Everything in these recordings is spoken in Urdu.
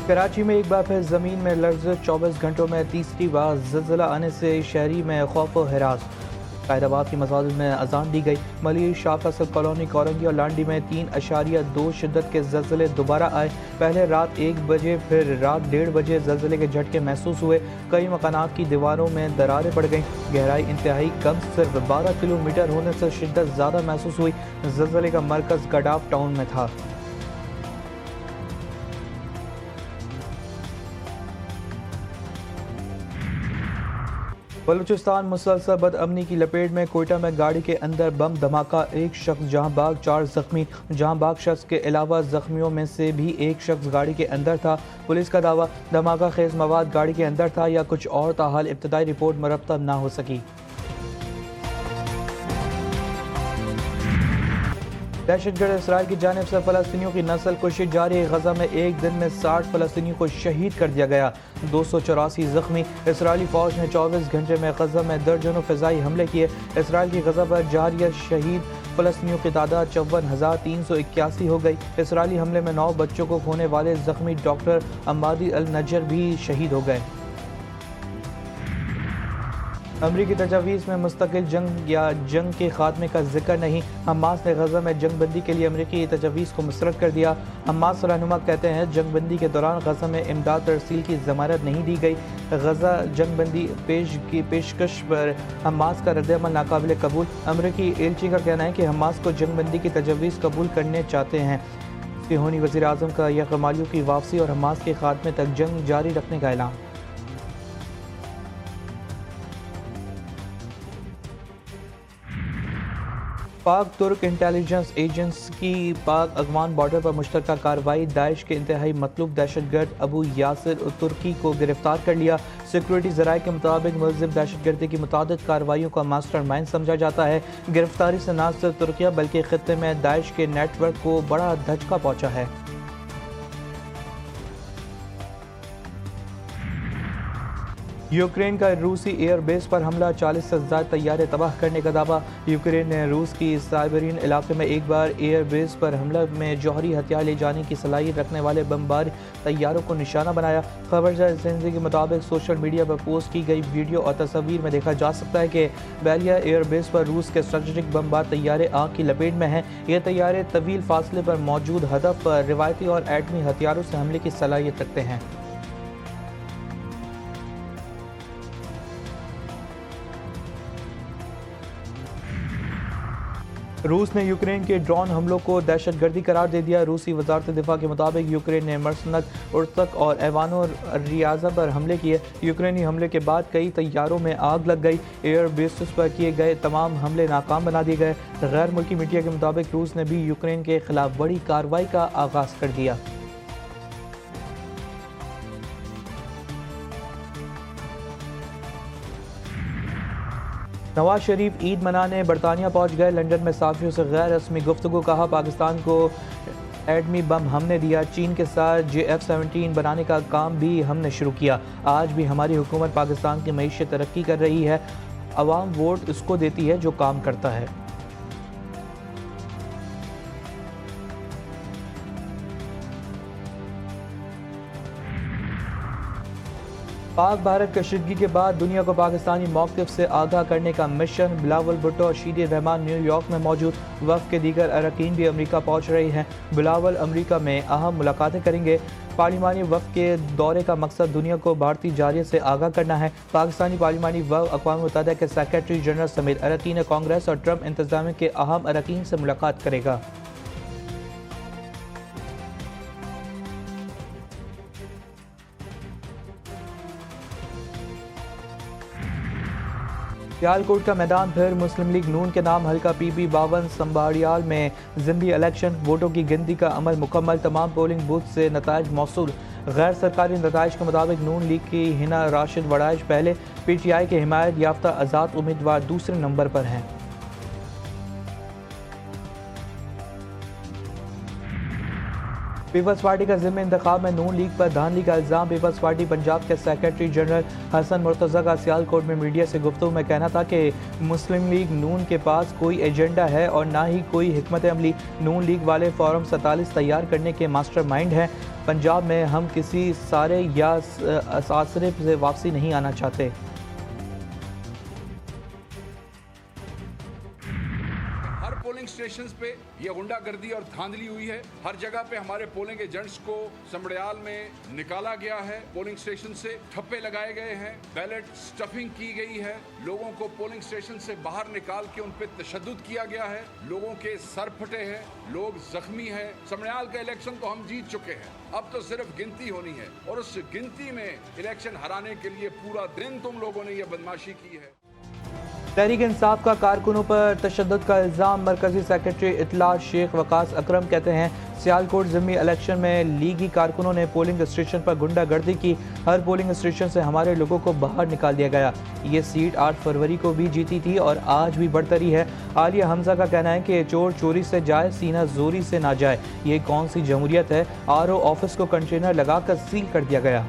کراچی میں ایک بار پھر زمین میں لرزش، 24 گھنٹوں میں تیسری بار زلزلہ آنے سے شہری میں خوف و ہراس۔ قائد آباد کی مساجد میں اذان دی گئی۔ ملیر، شاہ فیصل کالونی، کورنگی اور لانڈی میں 3.2 شدت کے زلزلے دوبارہ آئے۔ پہلے رات 1 بجے پھر رات 1:30 بجے زلزلے کے جھٹکے محسوس ہوئے۔ کئی مکانات کی دیواروں میں دراریں پڑ گئیں۔ گہرائی انتہائی کم، صرف 12 کلومیٹر ہونے سے شدت زیادہ محسوس ہوئی۔ زلزلے کا مرکز گڈاف ٹاؤن میں تھا۔ بلوچستان مسلسل بدامنی کی لپیٹ میں، کوئٹہ میں گاڑی کے اندر بم دھماکہ، ایک شخص جہاں باغ، 4 زخمی۔ جہاں باغ شخص کے علاوہ زخمیوں میں سے بھی ایک شخص گاڑی کے اندر تھا۔ پولیس کا دعویٰ دھماکہ خیز مواد گاڑی کے اندر تھا یا کچھ اور، تاحال ابتدائی رپورٹ مرتب نہ ہو سکی۔ دہشت گرد اسرائیل کی جانب سے فلسطینیوں کی نسل کشی جاری۔ غزہ میں ایک دن میں 60 فلسطینیوں کو شہید کر دیا گیا، 284 زخمی۔ اسرائیلی فوج نے 24 گھنٹے میں غزہ میں درجنوں فضائی حملے کیے۔ اسرائیل کی غزہ پر جاریہ شہید فلسطینیوں کی تعداد 54,381 ہو گئی۔ اسرائیلی حملے میں 9 بچوں کو کھونے والے زخمی ڈاکٹر عمادی النجر بھی شہید ہو گئے۔ امریکی تجاویز میں مستقل جنگ یا جنگ کے خاتمے کا ذکر نہیں۔ حماس نے غزہ میں جنگ بندی کے لیے امریکی تجاویز کو مسترد کر دیا۔ حماس رہنما کہتے ہیں جنگ بندی کے دوران غزہ میں امداد ترسیل کی ضمانت نہیں دی گئی۔ غزہ جنگ بندی کی پیشکش پر حماس کا رد عمل ناقابل قبول۔ امریکی ایلچی کا کہنا ہے کہ حماس کو جنگ بندی کی تجاویز قبول کرنے چاہتے ہیں۔ صہیونی وزیر اعظم کا یرغمالیوں کی واپسی اور حماس کے خاتمے تک جنگ جاری رکھنے کا اعلان۔ پاک ترک انٹیلیجنس ایجنس کی پاک افغان بارڈر پر مشترکہ کارروائی۔ داعش کے انتہائی مطلوب دہشت گرد ابو یاسر ترکی کو گرفتار کر لیا۔ سیکورٹی ذرائع کے مطابق ملزم دہشت گردی کی متعدد کارروائیوں کا ماسٹر مائنڈ سمجھا جاتا ہے۔ گرفتاری سے نہ صرف ترکیہ بلکہ خطے میں داعش کے نیٹ ورک کو بڑا دھچکا پہنچا ہے۔ یوکرین کا روسی ایئر بیس پر حملہ، 40 سے زائد طیارے تباہ کرنے کا دعویٰ۔ یوکرین نے روس کی سائبرین علاقے میں ایک بار ایئر بیس پر حملہ میں جوہری ہتھیار لے جانے کی صلاحیت رکھنے والے بمبار طیاروں کو نشانہ بنایا۔ خبر ایجنسی کے مطابق سوشل میڈیا پر پوسٹ کی گئی ویڈیو اور تصاویر میں دیکھا جا سکتا ہے کہ بیلیا ایئر بیس پر روس کے اسٹریٹجک بمبار طیارے آگ کی لپیٹ میں ہیں۔ یہ طیارے طویل فاصلے پر موجود ہدف پر روایتی اور ایٹمی ہتھیاروں سے حملے کی صلاحیت رکھتے ہیں۔ روس نے یوکرین کے ڈرون حملوں کو دہشت گردی قرار دے دیا۔ روسی وزارت دفاع کے مطابق یوکرین نے مرسنک، ارتک اور ایوانو ریازا پر حملے کیے۔ یوکرینی حملے کے بعد کئی طیاروں میں آگ لگ گئی۔ ایئر بیسز پر کیے گئے تمام حملے ناکام بنا دیے گئے۔ غیر ملکی میڈیا کے مطابق روس نے بھی یوکرین کے خلاف بڑی کارروائی کا آغاز کر دیا۔ نواز شریف عید منانے برطانیہ پہنچ گئے۔ لندن میں صحافیوں سے غیر رسمی گفتگو، کہا پاکستان کو ایٹمی بم ہم نے دیا، چین کے ساتھ JF-17 بنانے کا کام بھی ہم نے شروع کیا۔ آج بھی ہماری حکومت پاکستان کی معیشت ترقی کر رہی ہے، عوام ووٹ اس کو دیتی ہے جو کام کرتا ہے۔ پاک بھارت کشیدگی کے بعد دنیا کو پاکستانی موقف سے آگاہ کرنے کا مشن۔ بلاول بھٹو اور شیدی الرحمان نیو یارک میں موجود۔ وفد کے دیگر اراکین بھی امریکہ پہنچ رہے ہیں۔ بلاول امریکہ میں اہم ملاقاتیں کریں گے۔ پارلیمانی وفد کے دورے کا مقصد دنیا کو بھارتی جارحیت سے آگاہ کرنا ہے۔ پاکستانی پارلیمانی وفد اقوام متحدہ کے سیکرٹری جنرل سمیت اراکین کانگریس اور ٹرمپ انتظامیہ کے اہم اراکین سے ملاقات کرے گا۔ سیالکوٹ کا میدان پھر مسلم لیگ نون کے نام، حلقہ PP-52 سمبھاڑیال میں ضمنی الیکشن۔ ووٹوں کی گنتی کا عمل مکمل، تمام پولنگ بوتھ سے نتائج موصول۔ غیر سرکاری نتائج کے مطابق نون لیگ کی ہنا راشد وڑائچ پہلے، PTI کے حمایت یافتہ آزاد امیدوار دوسرے نمبر پر ہیں۔ پیپلز پارٹی کا ضمن انتخاب میں نون لیگ پر دھاندلی کا الزام۔ پیپلز پارٹی پنجاب کے سیکرٹری جنرل حسن مرتضیٰ کا سیالکوٹ میں میڈیا سے گفتگو میں کہنا تھا کہ مسلم لیگ نون کے پاس کوئی ایجنڈا ہے اور نہ ہی کوئی حکمت عملی۔ نون لیگ والے فارم 47 تیار کرنے کے ماسٹر مائنڈ ہیں۔ پنجاب میں ہم کسی سارے یا آسرے سے واپسی نہیں آنا چاہتے۔ پولنگ سٹیشنز پہ یہ غنڈہ گردی اور دھاندلی ہوئی ہے۔ ہر جگہ پہ ہمارے پولنگ ایجنٹس کو سمڑیال میں نکالا گیا ہے، پولنگ سٹیشن سے ٹھپے لگائے گئے ہیں، بیلٹ سٹفنگ کی گئی ہے، لوگوں کو پولنگ سٹیشن سے باہر نکال کے ان پہ تشدد کیا گیا ہے، لوگوں کے سر پھٹے ہیں، لوگ زخمی ہیں۔ سمڑیال کا الیکشن تو ہم جیت چکے ہیں، اب تو صرف گنتی ہونی ہے، اور اس گنتی میں الیکشن ہرانے کے لیے پورا دن تم لوگوں نے یہ بدماشی کی ہے۔ تحریک انصاف کا کارکنوں پر تشدد کا الزام۔ مرکزی سیکرٹری اطلاعات شیخ وقاص اکرم کہتے ہیں سیالکوٹ ضمنی الیکشن میں لیگی کارکنوں نے پولنگ اسٹیشن پر غنڈہ گردی کی۔ ہر پولنگ اسٹیشن سے ہمارے لوگوں کو باہر نکال دیا گیا۔ یہ سیٹ 8 فروری کو بھی جیتی تھی اور آج بھی برتری ہے۔ عالیہ حمزہ کا کہنا ہے کہ چور چوری سے جائے، سینہ زوری سے نہ جائے۔ یہ کون سی جمہوریت ہے؟ RO آفس کو کنٹینر لگا کر سیل کر دیا گیا۔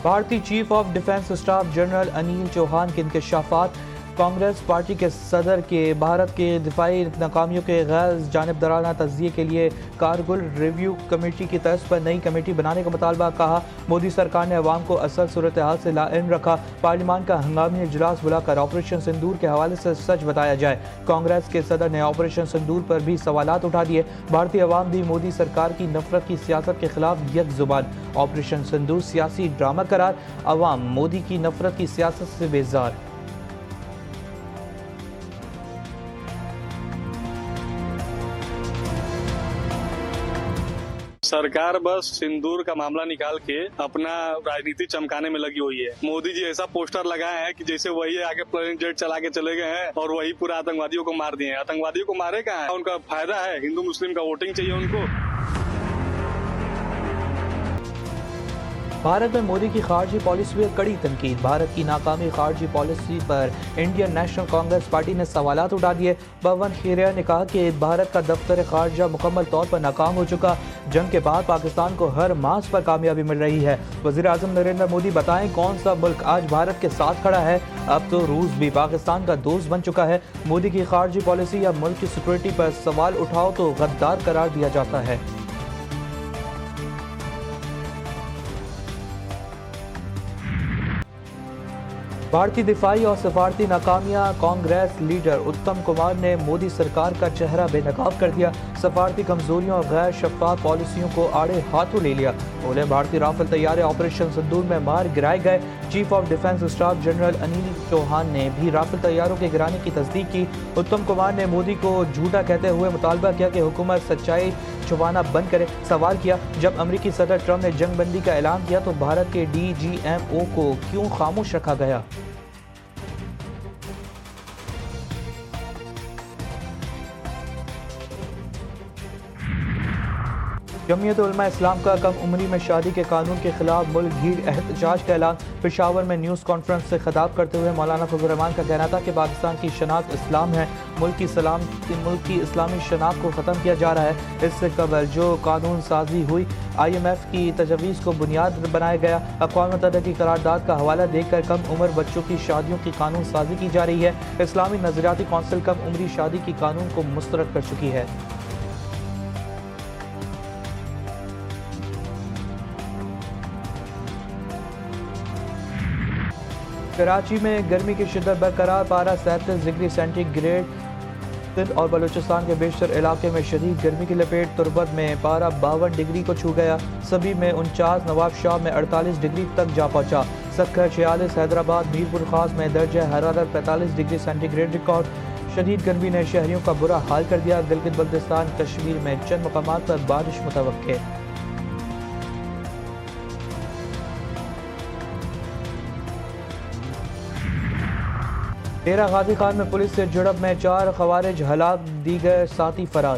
بھارتی chief of defence staff general Anil Chauhan کے انکشافات۔ کانگریس پارٹی کے صدر کے بھارت کے دفاعی ناکامیوں کے غیر جانبدارانہ تجزیے کے لیے کارگل ریویو کمیٹی کی طرز پر نئی کمیٹی بنانے کا مطالبہ۔ کہا مودی سرکار نے عوام کو اصل صورتحال سے لاعلم رکھا۔ پارلیمان کا ہنگامی اجلاس بلا کر آپریشن سندور کے حوالے سے سچ بتایا جائے۔ کانگریس کے صدر نے آپریشن سندور پر بھی سوالات اٹھا دیے۔ بھارتی عوام بھی مودی سرکار کی نفرت کی سیاست کے خلاف یک زبان۔ آپریشن سندور سیاسی ڈرامہ قرار، عوام مودی کی نفرت کی سیاست سے بیزار۔ سرکار بس سندور کا معاملہ نکال کے اپنا راجنیتی چمکانے میں لگی ہوئی ہے۔ مودی جی ایسا پوسٹر لگائے ہیں کہ جیسے وہی آگے پلین جیٹ چلا کے چلے گئے ہیں اور وہی پورا آتنکوادیوں کو مار دیے ہیں۔ آتنکوادیوں کو مارے کہاں ہے؟ ان کا فائدہ ہے، ہندو مسلم کا ووٹنگ چاہیے ان کو۔ بھارت میں مودی کی خارجی پالیسی پر کڑی تنقید۔ بھارت کی ناکامی خارجی پالیسی پر انڈین نیشنل کانگریس پارٹی نے سوالات اٹھا دیے۔ پون کھیریا نے کہا کہ بھارت کا دفتر خارجہ مکمل طور پر ناکام ہو چکا۔ جنگ کے بعد پاکستان کو ہر مارچ پر کامیابی مل رہی ہے۔ وزیر اعظم نریندر مودی بتائیں کون سا ملک آج بھارت کے ساتھ کھڑا ہے؟ اب تو روس بھی پاکستان کا دوست بن چکا ہے۔ مودی کی خارجی پالیسی یا ملک کی سیکورٹی پر سوال اٹھاؤ تو غدار قرار دیا جاتا ہے۔ بھارتی دفاعی اور سفارتی ناکامیاں۔ کانگریس لیڈر اتم کمار نے مودی سرکار کا چہرہ بے نقاب کر دیا۔ سفارتی کمزوریوں اور غیر شفاف پالیسیوں کو آڑے ہاتھوں لے لیا۔ بولے بھارتی رافل طیارے آپریشن سندور میں مار گرائے گئے۔ Chief of defence staff general Anil Chauhan نے بھی رافل طیاروں کے گرانے کی تصدیق کی۔ اتم کمار نے مودی کو جھوٹا کہتے ہوئے مطالبہ کیا کہ حکومت سچائی چھپانا بند کرے۔ سوال کیا جب امریکی صدر ٹرمپ نے جنگ بندی کا اعلان کیا تو بھارت کے DGMO کو کیوں خاموش رکھا گیا؟ جمعیت علماء اسلام کا کم عمری میں شادی کے قانون کے خلاف ملک گیر احتجاج کا اعلان۔ پشاور میں نیوز کانفرنس سے خطاب کرتے ہوئے مولانا فضل الرحمان کا کہنا تھا کہ پاکستان کی شناخت اسلام ہے، ملک کی اسلامی شناخت کو ختم کیا جا رہا ہے۔ اس سے قبل جو قانون سازی ہوئی IMF کی تجویز کو بنیاد بنایا گیا۔ اقوام متحدہ کی قرارداد کا حوالہ دے کر کم عمر بچوں کی شادیوں کی قانون سازی کی جا رہی ہے۔ اسلامی نظریاتی کونسل کم عمری شادی کی قانون کو مسترد کر چکی ہے۔ کراچی میں گرمی کی شدت برقرار، پارہ 37 ڈگری سینٹی گریڈ۔ سندھ اور بلوچستان کے بیشتر علاقے میں شدید گرمی کی لپیٹ۔ تربت میں پارہ 52 ڈگری کو چھو گیا، سبی میں 49، نواب شاہ میں 48 ڈگری تک جا پہنچا۔ سکھر 46، حیدرآباد میرپور خاص میں درجہ حرارت 45 ڈگری سینٹی گریڈ ریکارڈ۔ شدید گرمی نے شہریوں کا برا حال کر دیا۔ گلگت بلتستان کشمیر میں چند مقامات پر بارش متوقع۔ ڈیرہ غازی خان میں پولیس سے جھڑپ میں 4 خوارج ہلاک، دیگر ساتھی فرار۔